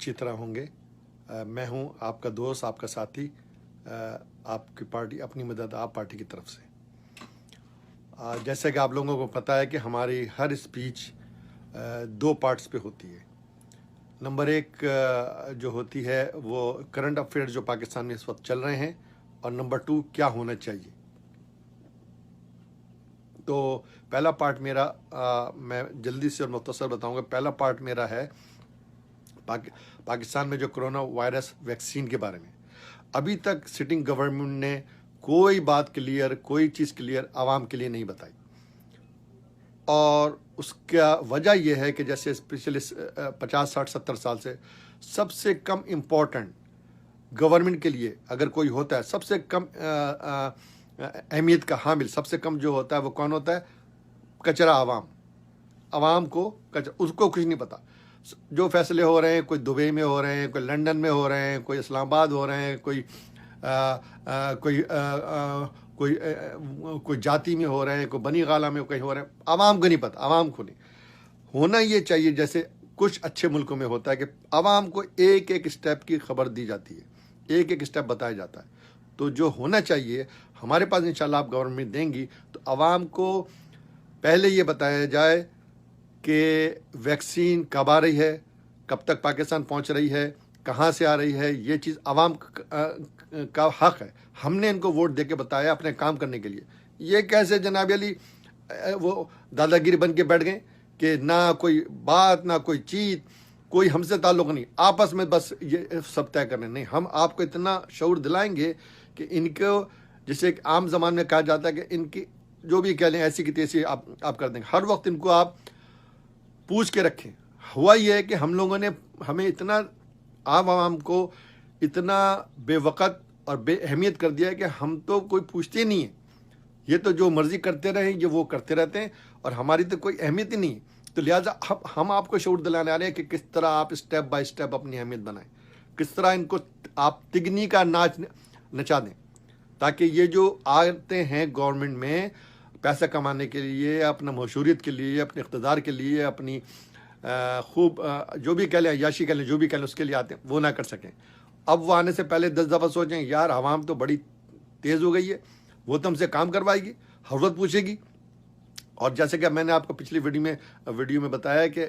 اچھی طرح ہوں گے. میں ہوں آپ کا دوست، آپ کا ساتھی، آپ کی پارٹی اپنی مدد آپ پارٹی کی طرف سے. جیسے کہ آپ لوگوں کو پتہ ہے کہ ہماری ہر اسپیچ 2 پارٹس پہ ہوتی ہے. نمبر 1 جو ہوتی ہے وہ کرنٹ افیئر جو پاکستان میں اس وقت چل رہے ہیں، اور نمبر 2 کیا ہونا چاہیے. تو پہلا پارٹ میرا میں جلدی سے اور مختصر بتاؤں گا. پہلا پارٹ میرا ہے پاکستان میں جو کرونا وائرس ویکسین کے بارے میں. ابھی تک سٹنگ گورنمنٹ نے کوئی بات کلیئر، کوئی چیز کلیئر عوام کے لیے نہیں بتائی. اور اس کا وجہ یہ ہے کہ جیسے پچھلے 50 60 70 سال سے سب سے کم امپورٹنٹ گورنمنٹ کے لیے اگر کوئی ہوتا ہے، سب سے کم اہمیت کا حامل، سب سے کم جو ہوتا ہے وہ کون ہوتا ہے؟ کچرا عوام کو کچرا، اس کو کچھ نہیں پتا. جو فیصلے ہو رہے ہیں، کوئی دبئی میں ہو رہے ہیں، کوئی لندن میں ہو رہے ہیں، کوئی اسلام آباد ہو رہے ہیں، کوئی جاتی میں ہو رہے ہیں، کوئی بنی غالہ میں کہیں ہو رہے ہیں، عوام کو نہیں پتا. عوام کو نہیں ہونا یہ چاہیے جیسے کچھ اچھے ملکوں میں ہوتا ہے کہ عوام کو ایک ایک اسٹیپ کی خبر دی جاتی ہے، ایک ایک اسٹیپ بتایا جاتا ہے. تو جو ہونا چاہیے ہمارے پاس انشاءاللہ آپ گورنمنٹ دیں گی تو عوام کو پہلے یہ بتایا جائے کہ ویکسین کب آ رہی ہے، کب تک پاکستان پہنچ رہی ہے، کہاں سے آ رہی ہے. یہ چیز عوام کا حق ہے. ہم نے ان کو ووٹ دے کے بتایا اپنے کام کرنے کے لیے. یہ کیسے جناب علی وہ دادا گیری بن کے بیٹھ گئے کہ نہ کوئی بات، نہ کوئی چیز، کوئی ہم سے تعلق نہیں، آپس میں بس یہ سب طے کرنے. نہیں، ہم آپ کو اتنا شعور دلائیں گے کہ ان کو، جسے ایک عام زبان میں کہا جاتا ہے کہ ان کی جو بھی کہہ لیں ایسی کی تیسی آپ کر دیں گے. ہر وقت ان کو آپ پوچھ کے رکھیں. ہوا یہ ہے کہ ہم لوگوں نے ہمیں اتنا عوام کو اتنا بے وقت اور بے اہمیت کر دیا ہے کہ ہم تو کوئی پوچھتے نہیں ہیں. یہ تو جو مرضی کرتے رہیں، یہ وہ کرتے رہتے ہیں، اور ہماری تو کوئی اہمیت ہی نہیں ہے. تو لہٰذا ہم آپ کو شعور دلانے آ رہے ہیں کہ کس طرح آپ اسٹیپ بائی اسٹیپ اپنی اہمیت بنائیں، کس طرح ان کو آپ تگنی کا ناچ نچا دیں، تاکہ یہ جو آتے ہیں گورنمنٹ میں پیسہ کمانے کے لیے، اپنا مشہوریت کے لیے، اپنے اقتدار کے لیے، اپنی خوب جو بھی کہہ لیں، عیاشی کہہ لیں، جو بھی کہہ لیں، اس کے لیے آتے ہیں، وہ نہ کر سکیں. اب وہ آنے سے پہلے 10 دفعہ سوچیں یار عوام تو بڑی تیز ہو گئی ہے، وہ تو ہم سے کام کروائے گی، ہر وقت پوچھے گی. اور جیسے کہ میں نے آپ کو پچھلی ویڈیو میں بتایا کہ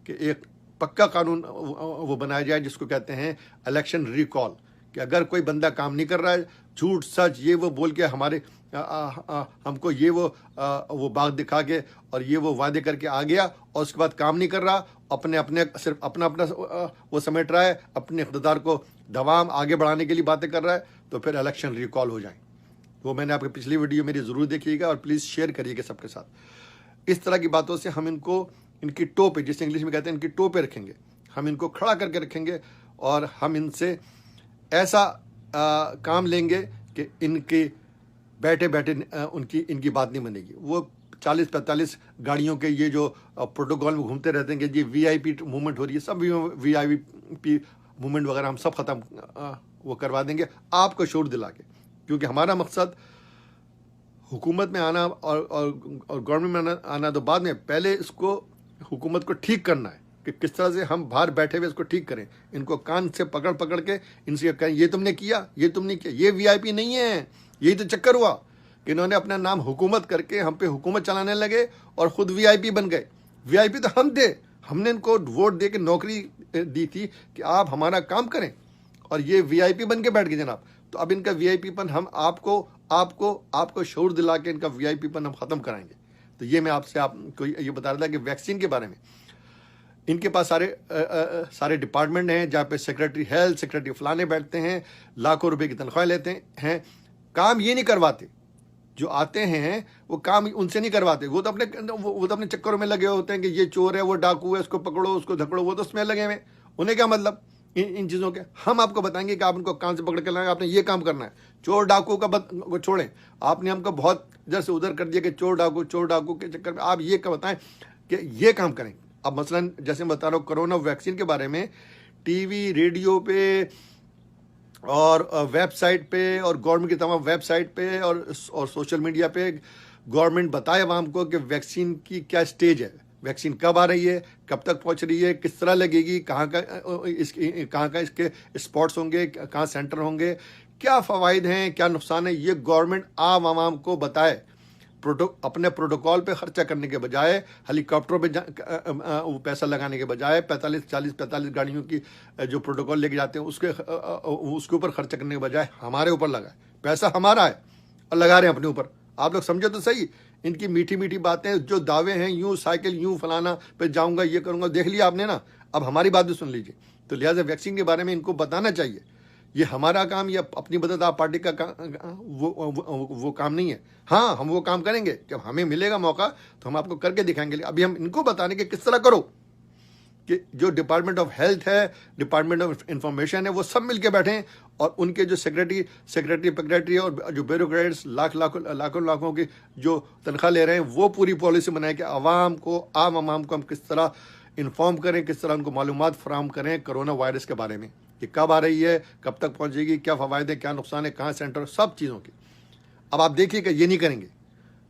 ایک پکا قانون وہ بنایا جائے جس کو کہتے ہیں الیکشن ریکال، کہ اگر کوئی بندہ کام نہیں کر رہا ہے، جھوٹ سچ یہ وہ بول کے ہمارے ہم کو یہ وہ باغ دکھا کے اور یہ وہ وعدے کر کے آ گیا، اور اس کے بعد کام نہیں کر رہا، صرف اپنا وہ سمیٹ رہا ہے، اپنے اقتدار کو دوام آگے بڑھانے کے لیے باتیں کر رہا ہے، تو پھر الیکشن ریکال ہو جائیں. وہ میں نے آپ کی پچھلی ویڈیو میری ضرور دیکھیے گا، اور پلیز شیئر کریے گا سب کے ساتھ. اس طرح کی باتوں سے ہم ان کی ٹو پہ، جسے انگلش میں کہتے ہیں ان کی ٹو پہ رکھیں گے، ہم ان کو کھڑا کر کے رکھیں گے، اور ہم ان سے ایسا کام لیں گے کہ ان کی بیٹھے ان کی بات نہیں بنے گی. وہ 40-45 گاڑیوں کے یہ جو پروٹوکول میں گھومتے رہتے ہیں کہ جی وی آئی پی موومنٹ ہو رہی ہے، سب وی آئی پی موومنٹ وغیرہ ہم سب ختم وہ کروا دیں گے آپ کو شعور دلا کے. کیونکہ ہمارا مقصد حکومت میں آنا اور گورنمنٹ میں آنا تو بعد میں، پہلے اس کو حکومت کو ٹھیک کرنا ہے کہ کس طرح سے ہم باہر بیٹھے ہوئے اس کو ٹھیک کریں. ان کو کان سے پکڑ کے ان سے کہیں یہ تم نے کیا، یہ تم نے کیا. یہ وی آئی پی نہیں ہے. یہی تو چکر ہوا کہ انہوں نے اپنا نام حکومت کر کے ہم پہ حکومت چلانے لگے اور خود وی آئی پی بن گئے. وی آئی پی تو ہم تھے، ہم نے ان کو ووٹ دے کے نوکری دی تھی کہ آپ ہمارا کام کریں، اور یہ وی آئی پی بن کے بیٹھ گئے جناب. تو اب ان کا وی آئی پی پن ہم آپ کو شعور دلا کے ان کا وی آئی پی پن ہم ختم کرائیں گے. تو یہ میں آپ کو یہ بتا رہا تھا کہ ویکسین کے بارے میں ان کے پاس سارے ڈپارٹمنٹ ہیں جہاں پہ سیکرٹری ہیلتھ، سیکرٹری فلانے بیٹھتے ہیں، لاکھوں روپے کی تنخواہ لیتے ہیں، کام یہ نہیں کرواتے. جو آتے ہیں وہ کام ان سے نہیں کرواتے. وہ تو اپنے چکروں میں لگے ہوتے ہیں کہ یہ چور ہے، وہ ڈاکو ہے، اس کو پکڑو، اس کو دھکڑو. وہ تو اس میں لگے ہوئے، انہیں کیا مطلب ان چیزوں کے. ہم آپ کو بتائیں گے کہ آپ ان کو کام سے پکڑ کے لائیں، آپ نے یہ کام کرنا ہے. چور ڈاکو کو چھوڑیں، آپ نے ہم کو بہت ادھر سے ادھر کر دیا کہ چور ڈاکو کے چکر میں آپ یہ بتائیں کہ یہ کام کریں. اب مثلا جیسے میں بتا رہا ہوں کرونا ویکسین کے بارے میں، ٹی وی ریڈیو پہ اور ویب سائٹ پہ اور گورنمنٹ کی تمام ویب سائٹ پہ اور سوشل میڈیا پہ گورنمنٹ بتائے عوام کو کہ ویکسین کی کیا سٹیج ہے. ویکسین کب آ رہی ہے, کب تک پہنچ رہی ہے, کس طرح لگے گی, کہاں کا اس کے اسپاٹس ہوں گے, کہاں سینٹر ہوں گے, کیا فوائد ہیں, کیا نقصان ہے, یہ گورنمنٹ عوام کو بتائے. اپنے پروٹوکول پہ خرچہ کرنے کے بجائے, ہیلی کاپٹروں پہ پیسہ لگانے کے بجائے, 45 گاڑیوں کی جو پروٹوکول لے کے جاتے ہیں اس کے اوپر خرچہ کرنے کے بجائے ہمارے اوپر لگائے. پیسہ ہمارا ہے اور لگا رہے ہیں اپنے اوپر. آپ لوگ سمجھو تو صحیح, ان کی میٹھی میٹھی باتیں, جو دعوے ہیں, یوں سائیکل, یوں فلانا پہ جاؤں گا, یہ کروں گا, دیکھ لیا آپ نے نا. اب ہماری بات بھی سن لیجیے. تو لہٰذا ویکسین کے بارے میں ان کو بتانا چاہیے. یہ ہمارا کام یا اپنی بدت آپ پارٹی کا وہ کام نہیں ہے. ہاں, ہم وہ کام کریں گے, جب ہمیں ملے گا موقع تو ہم آپ کو کر کے دکھائیں گے. ابھی ہم ان کو بتانے کے کس طرح کرو کہ جو ڈپارٹمنٹ آف ہیلتھ ہے, ڈپارٹمنٹ آف انفارمیشن ہے, وہ سب مل کے بیٹھیں اور ان کے جو سیکرٹری اور جو بیوروکریٹس لاکھوں کی جو تنخواہ لے رہے ہیں, وہ پوری پالیسی بنائیں کہ عوام کو ہم کس طرح انفارم کریں, کس طرح ان کو معلومات فراہم کریں کرونا وائرس کے بارے میں, کہ کب آ رہی ہے, کب تک پہنچے گی, کیا فوائد ہیں, کیا نقصان ہے, کہاں سینٹر, سب چیزوں کی. اب آپ دیکھیے کہ یہ نہیں کریں گے.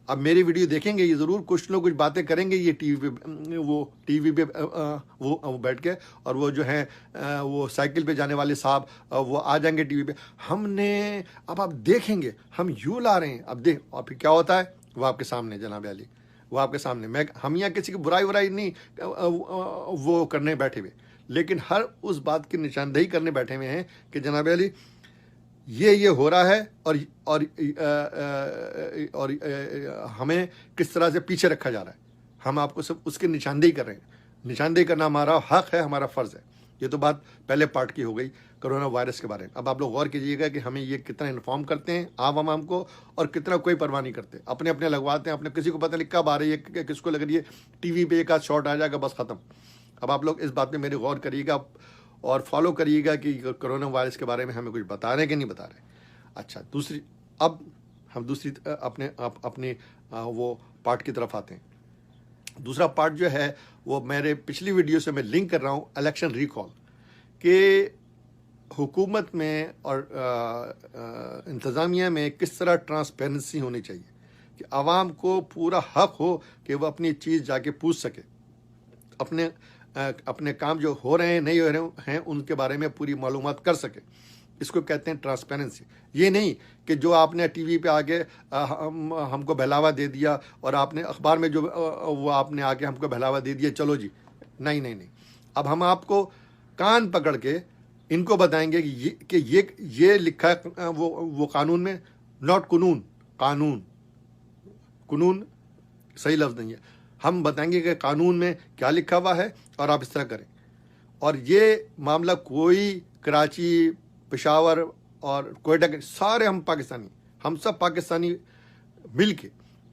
اب میری ویڈیو دیکھیں گے یہ ضرور, کچھ لوگ کچھ باتیں کریں گے یہ ٹی وی پہ وہ بیٹھ کے, اور وہ جو ہیں وہ سائیکل پہ جانے والے صاحب وہ آ جائیں گے ٹی وی پہ. ہم نے اب آپ دیکھیں گے ہم یوں لا رہے ہیں. اب پھر کیا ہوتا ہے, وہ آپ کے سامنے جناب علی, وہ آپ کے سامنے. ہم یہاں کسی کی برائی نہیں وہ کرنے بیٹھے ہوئے, لیکن ہر اس بات کی نشاندہی کرنے بیٹھے ہوئے ہیں کہ جناب علی یہ ہو رہا ہے اور ہمیں کس طرح سے پیچھے رکھا جا رہا ہے. ہم آپ کو سب اس کی نشاندہی کر رہے ہیں. نشاندہی کرنا ہمارا حق ہے, ہمارا فرض ہے. یہ تو بات پہلے پارٹ کی ہو گئی کرونا وائرس کے بارے میں. اب آپ لوگ غور کیجیے گا کہ ہمیں یہ کتنا انفارم کرتے ہیں عوام کو, اور کتنا کوئی پرواہ نہیں کرتے. اپنے لگواتے ہیں, اپنے کسی کو پتہ نہیں کب آ رہی ہے, کس کو لگ رہی ہے, ٹی وی پہ ایک آدھ شارٹ آ جائے گا, بس ختم. اب آپ لوگ اس بات پہ میری غور کریے گا اور فالو کریے گا کہ کرونا وائرس کے بارے میں ہمیں کچھ بتا رہے ہیں کہ نہیں بتا رہے. اچھا, اب ہم اپنے وہ پارٹ کی طرف آتے ہیں. دوسرا پارٹ جو ہے وہ میرے پچھلی ویڈیو سے میں لنک کر رہا ہوں, الیکشن ریکال, کہ حکومت میں اور انتظامیہ میں کس طرح ٹرانسپیرنسی ہونی چاہیے, کہ عوام کو پورا حق ہو کہ وہ اپنی چیز جا کے پوچھ سکے, اپنے کام جو ہو رہے ہیں نہیں ہو رہے ہیں ان کے بارے میں پوری معلومات کر سکے. اس کو کہتے ہیں ٹرانسپیرنسی. یہ نہیں کہ جو آپ نے ٹی وی پہ آگے ہم کو بہلاوا دے دیا, اور آپ نے اخبار میں جو وہ آپ نے آگے ہم کو بہلاوا دے دیا, چلو جی. نہیں. اب ہم آپ کو کان پکڑ کے ان کو بتائیں گے کہ یہ لکھا ہے وہ قانون میں, ناٹ قانون صحیح لفظ نہیں ہے. ہم بتائیں گے کہ قانون میں کیا لکھا ہوا ہے اور آپ اس طرح کریں. اور یہ معاملہ کوئی کراچی, پشاور اور کوئٹہ کے, سارے ہم سب پاکستانی مل کے,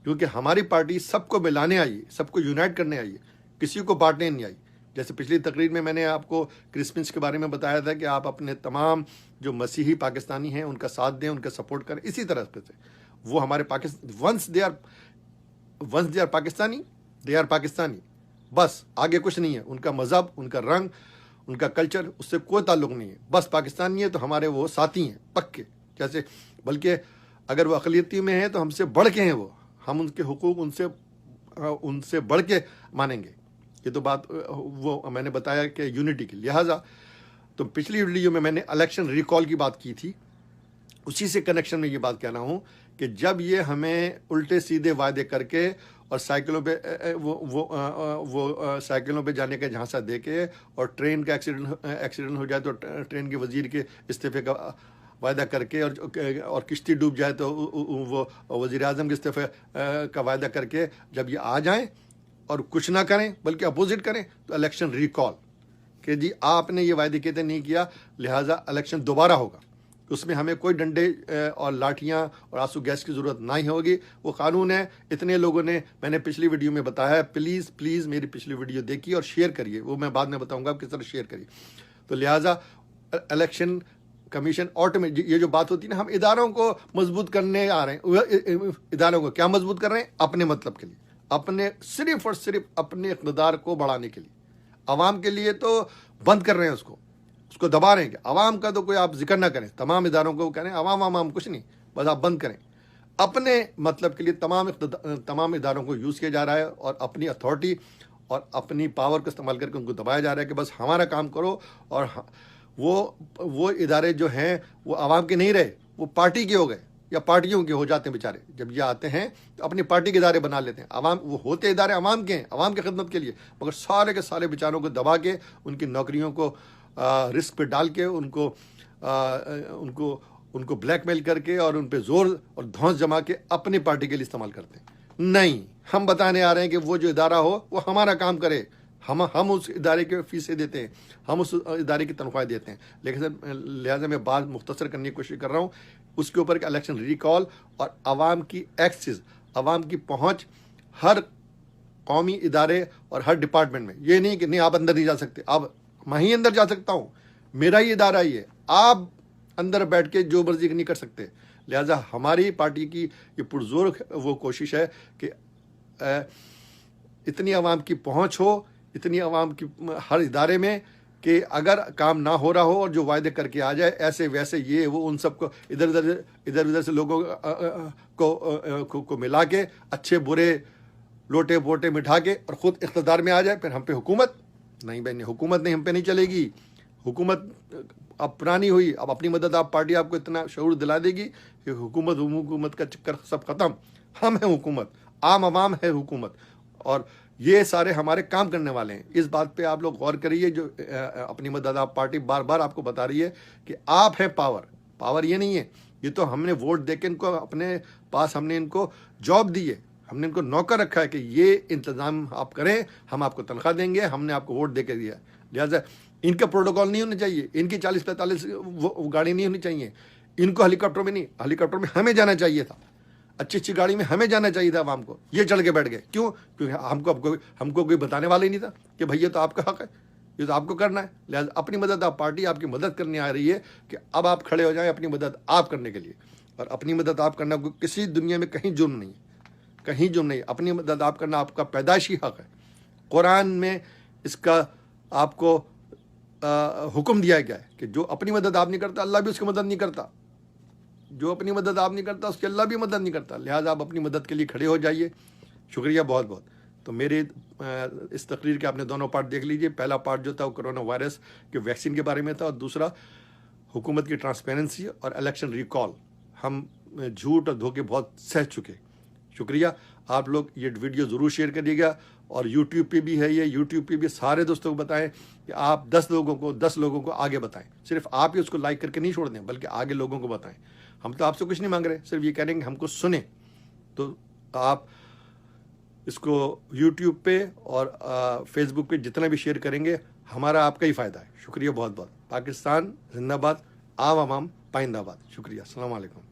کیونکہ ہماری پارٹی سب کو ملانے آئی ہے, سب کو یونائٹ کرنے آئی ہے, کسی کو بانٹنے نہیں آئی. جیسے پچھلی تقریر میں نے آپ کو کرسمس کے بارے میں بتایا تھا کہ آپ اپنے تمام جو مسیحی پاکستانی ہیں ان کا ساتھ دیں, ان کا سپورٹ کریں. اسی طرح سے وہ ہمارے once they are Pakistani, they are Pakistani, بس آگے کچھ نہیں ہے. ان کا مذہب, ان کا رنگ, ان کا کلچر, اس سے کوئی تعلق نہیں ہے. بس پاکستانی ہے تو ہمارے وہ ساتھی ہیں پکے. جیسے بلکہ اگر وہ اقلیتی میں ہیں تو ہم سے بڑھ کے ہیں, ہم ان کے حقوق ان سے بڑھ کے مانیں گے. یہ تو بات وہ میں نے بتایا کہ یونٹی کی. لہٰذا تو پچھلی ویڈیو میں نے الیکشن ریکال کی بات کی تھی, اسی سے کنیکشن میں یہ بات کہہ رہا ہوں کہ جب یہ ہمیں الٹے سیدھے وعدے کر کے اور سائیکلوں پہ وہ سائیکلوں پہ جانے کا جھانسا دے کے, اور ٹرین کا ایکسیڈنٹ ہو جائے تو ٹرین کے وزیر کے استعفے کا وعدہ کر کے, اور کشتی ڈوب جائے تو وہ وزیر اعظم کے استعفے کا وعدہ کر کے جب یہ آ جائیں اور کچھ نہ کریں بلکہ اپوزٹ کریں, تو الیکشن ریکال کہ جی آپ نے یہ وعدے کیے تھے, نہیں کیا, لہٰذا الیکشن دوبارہ ہوگا. اس میں ہمیں کوئی ڈنڈے اور لاٹھیاں اور آنسو گیس کی ضرورت نہیں ہوگی. وہ قانون ہے. اتنے لوگوں نے, میں نے پچھلی ویڈیو میں بتایا ہے, پلیز میری پچھلی ویڈیو دیکھیے اور شیئر کریے. وہ میں بعد میں بتاؤں گا کس طرح شیئر کریے. تو لہٰذا الیکشن کمیشن یہ جو بات ہوتی ہے نا, ہم اداروں کو مضبوط کرنے آ رہے ہیں. اداروں کو کیا مضبوط کر رہے ہیں؟ اپنے مطلب کے لیے, صرف اور صرف اپنے اقتدار کو بڑھانے کے لیے. عوام کے لیے تو بند کر رہے ہیں, اس کو دبا رہے ہیں. کہ عوام کا تو کوئی آپ ذکر نہ کریں, تمام اداروں کو کہہ رہے ہیں عوام کچھ نہیں, بس آپ بند کریں. اپنے مطلب کے لیے تمام اداروں کو یوز کیا جا رہا ہے, اور اپنی اتھارٹی اور اپنی پاور کو استعمال کر کے ان کو دبایا جا رہا ہے کہ بس ہمارا کام کرو. اور وہ ادارے جو ہیں وہ عوام کے نہیں رہے, وہ پارٹی کے ہو گئے یا پارٹیوں کے ہو جاتے ہیں بیچارے. جب یہ آتے ہیں تو اپنی پارٹی کے ادارے بنا لیتے ہیں. وہ ہوتے ادارے عوام کے ہیں, عوام کی خدمت کے لیے, مگر سارے کے سارے بیچاروں کو دبا کے, ان کی نوکریوں کو رسک پہ ڈال کے, ان کو بلیک میل کر کے اور ان پہ زور اور دھونس جما کے اپنی پارٹی کے لیے استعمال کرتے ہیں. نہیں, ہم بتانے آ رہے ہیں کہ وہ جو ادارہ ہو وہ ہمارا کام کرے. ہم اس ادارے کے فیسیں دیتے ہیں, ہم اس ادارے کی تنخواہ دیتے ہیں. لیکن لہٰذا میں بات مختصر کرنے کی کوشش کر رہا ہوں. اس کے اوپر کہ الیکشن ریکال اور عوام کی ایکسس, عوام کی پہنچ ہر قومی ادارے اور ہر ڈپارٹمنٹ میں. یہ نہیں کہ نہیں آپ اندر نہیں جا سکتے, اب میں ہی اندر جا سکتا ہوں, میرا ہی ادارہ ہی ہے, آپ اندر بیٹھ کے جو مرضی نہیں کر سکتے. لہٰذا ہماری پارٹی کی یہ پرزور وہ کوشش ہے کہ اتنی عوام کی پہنچ ہو, اتنی عوام کی ہر ادارے میں, کہ اگر کام نہ ہو رہا ہو اور جو وعدے کر کے آ جائے ایسے ویسے یہ وہ ان سب کو ادھر سے لوگوں کو ملا کے اچھے برے لوٹے پوٹے مٹھا کے اور خود اقتدار میں آ جائے, پھر ہم پہ حکومت نہیں بہنی, حکومت نہیں ہم پہ نہیں چلے گی. حکومت اب پرانی ہوئی, اب اپنی مدد آپ پارٹی آپ کو اتنا شعور دلا دے گی کہ حکومت کا چکر سب ختم. ہم ہیں حکومت, عوام ہے حکومت, اور یہ سارے ہمارے کام کرنے والے ہیں. اس بات پہ آپ لوگ غور کریے. جو اپنی مدد آپ پارٹی بار بار آپ کو بتا رہی ہے کہ آپ ہیں پاور یہ نہیں ہے, یہ تو ہم نے ووٹ دے کے ان کو اپنے پاس, ہم نے ان کو جاب دی ہے, ہم نے ان کو نوکر رکھا ہے کہ یہ انتظام آپ کریں, ہم آپ کو تنخواہ دیں گے, ہم نے آپ کو ووٹ دے کے دیا. لہٰذا ان کا پروٹوکول نہیں ہونا چاہیے, ان کی 40-45 گاڑی نہیں ہونی چاہیے, ان کو ہیلی کاپٹر میں نہیں, ہیلی کاپٹر میں ہمیں جانا چاہیے تھا, اچھی گاڑی میں ہمیں جانا چاہیے تھا عوام کو. یہ چڑھ کے بیٹھ گئے کیوں؟ کیونکہ ہم کو کوئی بتانے والا ہی نہیں تھا کہ بھائی یہ تو آپ کا حق ہے, یہ تو آپ کو کرنا ہے. لہٰذا اپنی مدد آپ پارٹی آپ کی مدد کرنے آ رہی ہے کہ اب آپ کھڑے ہو جائیں اپنی مدد آپ کرنے کے لیے. اور اپنی مدد آپ کرنا کسی دنیا میں کہیں جرم نہیں ہے, کہیں جرم نہیں. اپنی مدد آپ کرنا آپ کا پیدائشی حق ہے. قرآن میں اس کا آپ کو حکم دیا گیا ہے کہ جو اپنی مدد آپ نہیں کرتا اللہ بھی اس کی مدد نہیں کرتا, جو اپنی مدد آپ نہیں کرتا اس کی اللہ بھی مدد نہیں کرتا. لہٰذا آپ اپنی مدد کے لیے کھڑے ہو جائیے. شکریہ بہت بہت. تو میرے اس تقریر کے آپ نے دونوں پارٹ دیکھ لیجئے. پہلا پارٹ جو تھا وہ کرونا وائرس کے ویکسین کے بارے میں تھا, اور دوسرا حکومت کی ٹرانسپیرنسی اور الیکشن ریکال. ہم جھوٹ اور دھوکے بہت سہ چکے. شکریہ. آپ لوگ یہ ویڈیو ضرور شیئر کریے گا, اور یوٹیوب پہ بھی ہے, یہ یوٹیوب پہ بھی سارے دوستوں کو بتائیں کہ آپ 10 لوگوں کو آگے بتائیں. صرف آپ ہی اس کو لائک کر کے نہیں چھوڑ دیں, بلکہ آگے لوگوں کو بتائیں. ہم تو آپ سے کچھ نہیں مانگ رہے, صرف یہ کہہ رہے ہیں کہ ہم کو سنیں. تو آپ اس کو یوٹیوب پہ اور فیس بک پہ جتنا بھی شیئر کریں گے ہمارا آپ کا ہی فائدہ ہے. شکریہ بہت بہت. پاکستان زندہ باد, عوام پائندہ باد. شکریہ. السلام علیکم.